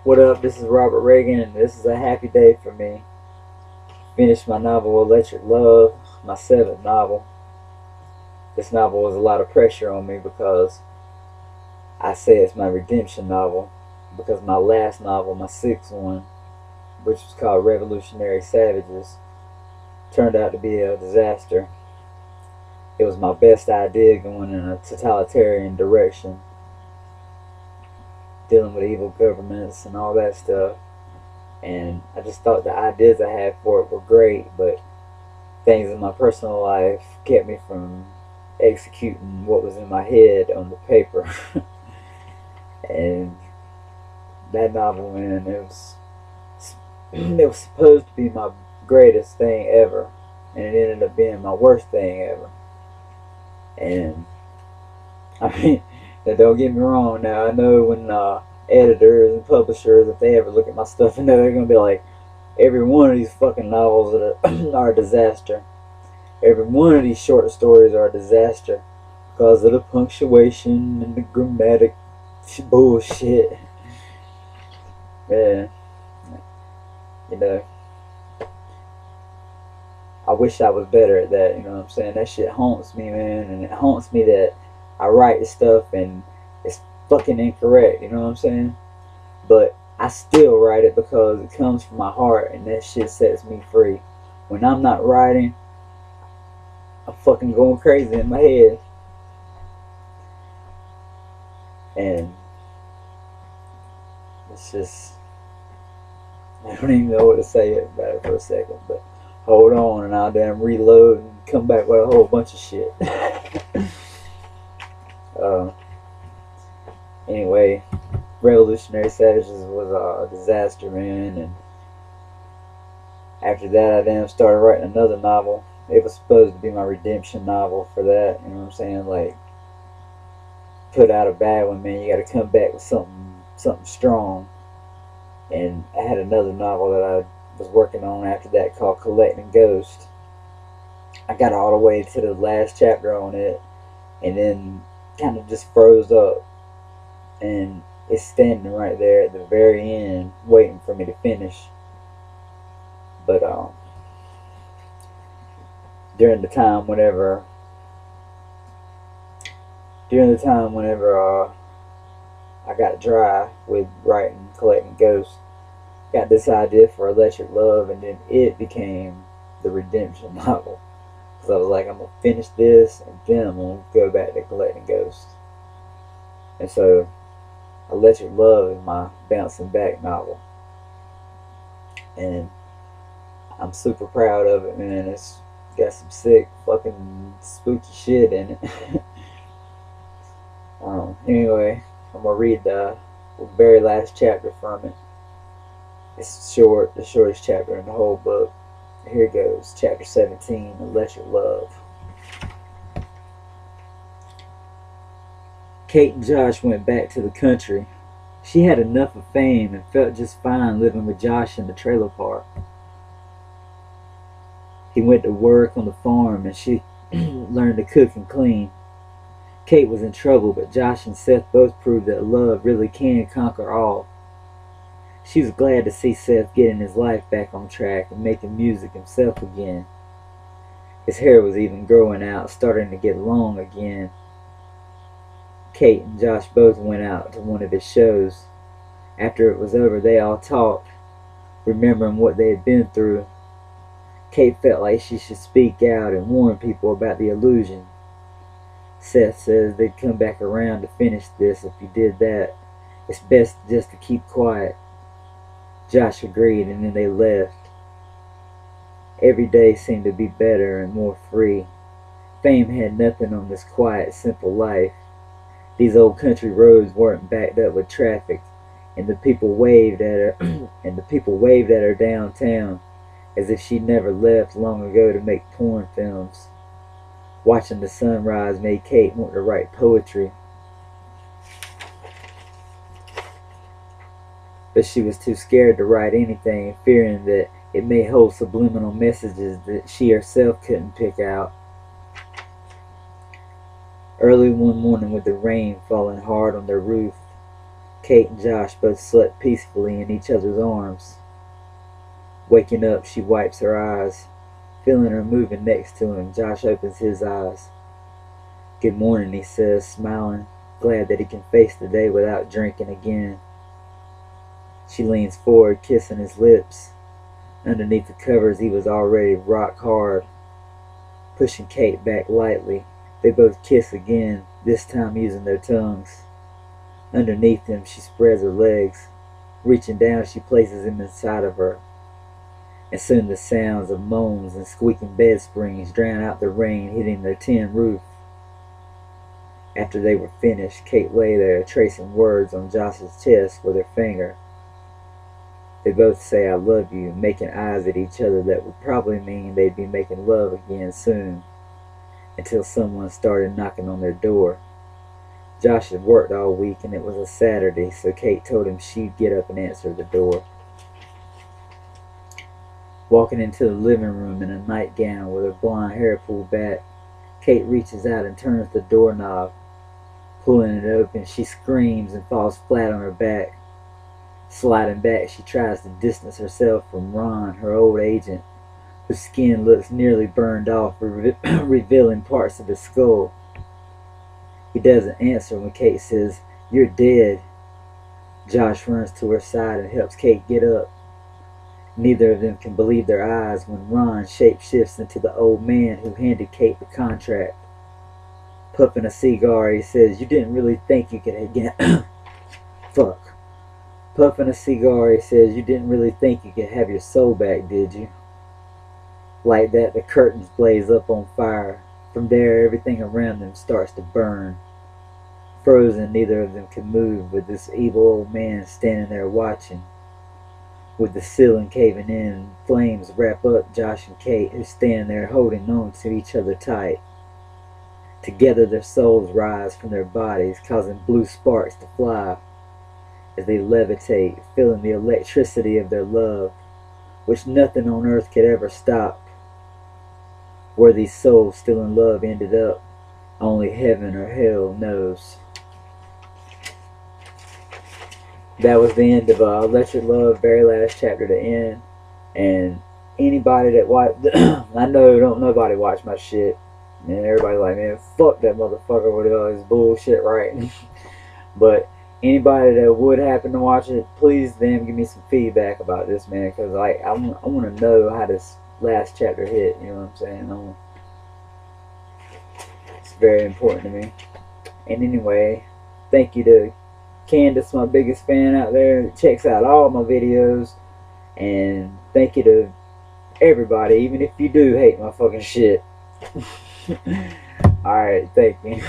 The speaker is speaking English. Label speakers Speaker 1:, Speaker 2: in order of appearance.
Speaker 1: What up? This is Robert Reagan, and this is a happy day for me. Finished my novel Electric Love, my seventh novel. This novel was a lot of pressure on me because I say it's my redemption novel. Because my last novel, my sixth one, which was called Revolutionary Savages, turned out to be a disaster. It was my best idea going in a totalitarian direction, dealing with evil governments and all that stuff. And I just thought the ideas I had for it were great, but things in my personal life kept me from executing what was in my head on the paper. And that novel, man, it was supposed to be my greatest thing ever, and it ended up being my worst thing ever. And I mean, now don't get me wrong. Now I know when editors and publishers, if they ever look at my stuff, and they're gonna be like, every one of these fucking novels are a disaster. Every one of these short stories are a disaster because of the punctuation and the grammatic bullshit. Man, you know, I wish I was better at that. You know what I'm saying? That shit haunts me, man, and it haunts me that I write this stuff and it's fucking incorrect. You know what I'm saying? But I still write it because it comes from my heart, and that shit sets me free. When I'm not writing, I'm fucking going crazy in my head, and it's just, I don't even know what to say about it for a second. But hold on, and I'll damn reload and come back with a whole bunch of shit. uh, anyway, Revolutionary Savages was a disaster, man, and after that I then started writing another novel. It was supposed to be my redemption novel for that, you know what I'm saying? Like, put out a bad one, man, you gotta come back with something strong. And I had another novel that I was working on after that called Collecting Ghosts. I got all the way to the last chapter on it, and then kind of just froze up, and it's standing right there at the very end waiting for me to finish. But during the time whenever I got dry with writing Collecting Ghosts, got this idea for Electric Love, and then it became the redemption novel. Because I was like, I'm gonna finish this, and then I'm gonna go back to Collecting Ghosts. And so Electric Love is my bouncing back novel, and I'm super proud of it, man. It's got some sick fucking spooky shit in it. Anyway, I'm gonna read the very last chapter from it. It's short, the shortest chapter in the whole book. Here it goes, chapter 17, Electric Love. Kate and Josh went back to the country. She had enough of fame and felt just fine living with Josh in the trailer park. He went to work on the farm, and she learned to cook and clean. Kate was in trouble, but Josh and Seth both proved that love really can conquer all. She was glad to see Seth getting his life back on track and making music himself again. His hair was even growing out, starting to get long again. Kate and Josh both went out to one of his shows. After it was over, they all talked, remembering what they had been through. Kate felt like she should speak out and warn people about the illusion. Seth says they'd come back around to finish this if you did that. It's best just to keep quiet. Josh agreed, and then they left. Every day seemed to be better and more free. Fame had nothing on this quiet, simple life. These old country roads weren't backed up with traffic, and the people waved at her and the people waved at her downtown as if she'd never left long ago to make porn films. Watching the sunrise made Kate want to write poetry, but she was too scared to write anything, fearing that it may hold subliminal messages that she herself couldn't pick out. Early one morning, with the rain falling hard on their roof, Kate and Josh both slept peacefully in each other's arms. Waking up, she wipes her eyes. Feeling her moving next to him, Josh opens his eyes. "Good morning," he says, smiling, glad that he can face the day without drinking again. She leans forward, kissing his lips. Underneath the covers, he was already rock hard. Pushing Kate back lightly, they both kiss again, this time using their tongues. Underneath him, she spreads her legs. Reaching down, she places him inside of her. And soon the sounds of moans and squeaking bed springs drown out the rain hitting their tin roof. After they were finished, Kate lay there tracing words on Josh's chest with her finger. They both say "I love you," making eyes at each other that would probably mean they'd be making love again soon, until someone started knocking on their door. Josh had worked all week and it was a Saturday, so Kate told him she'd get up and answer the door. Walking into the living room in a nightgown with her blonde hair pulled back, Kate reaches out and turns the doorknob. Pulling it open, she screams and falls flat on her back. Sliding back, she tries to distance herself from Ron, her old agent, whose skin looks nearly burned off, revealing parts of his skull. He doesn't answer when Kate says, "You're dead." Josh runs to her side and helps Kate get up. Neither of them can believe their eyes when Ron shapeshifts into the old man who handed Kate the contract. Puffing a cigar, he says, "You didn't really think you could get..." Fuck. Puffing a cigar, he says, "You didn't really think you could have your soul back, did you?" Like that, the curtains blaze up on fire. From there, everything around them starts to burn. Frozen, neither of them can move, with this evil old man standing there watching. With the ceiling caving in, flames wrap up Josh and Kate, who stand there holding on to each other tight. Together, their souls rise from their bodies, causing blue sparks to fly as they levitate, feeling the electricity of their love, which nothing on earth could ever stop. Where these souls still in love ended up, only heaven or hell knows. That was the end of Electric Love, very last chapter to end. And anybody that watched, I know don't nobody watch my shit. And everybody like, "Man, fuck that motherfucker with all his bullshit," right? But anybody that would happen to watch it, please then give me some feedback about this, man, because like I want to know how this last chapter hit. You know what I'm saying? It's very important to me. And anyway, thank you to Candace, my biggest fan out there, that checks out all my videos. And thank you to everybody, even if you do hate my fucking shit. Alright, thank you.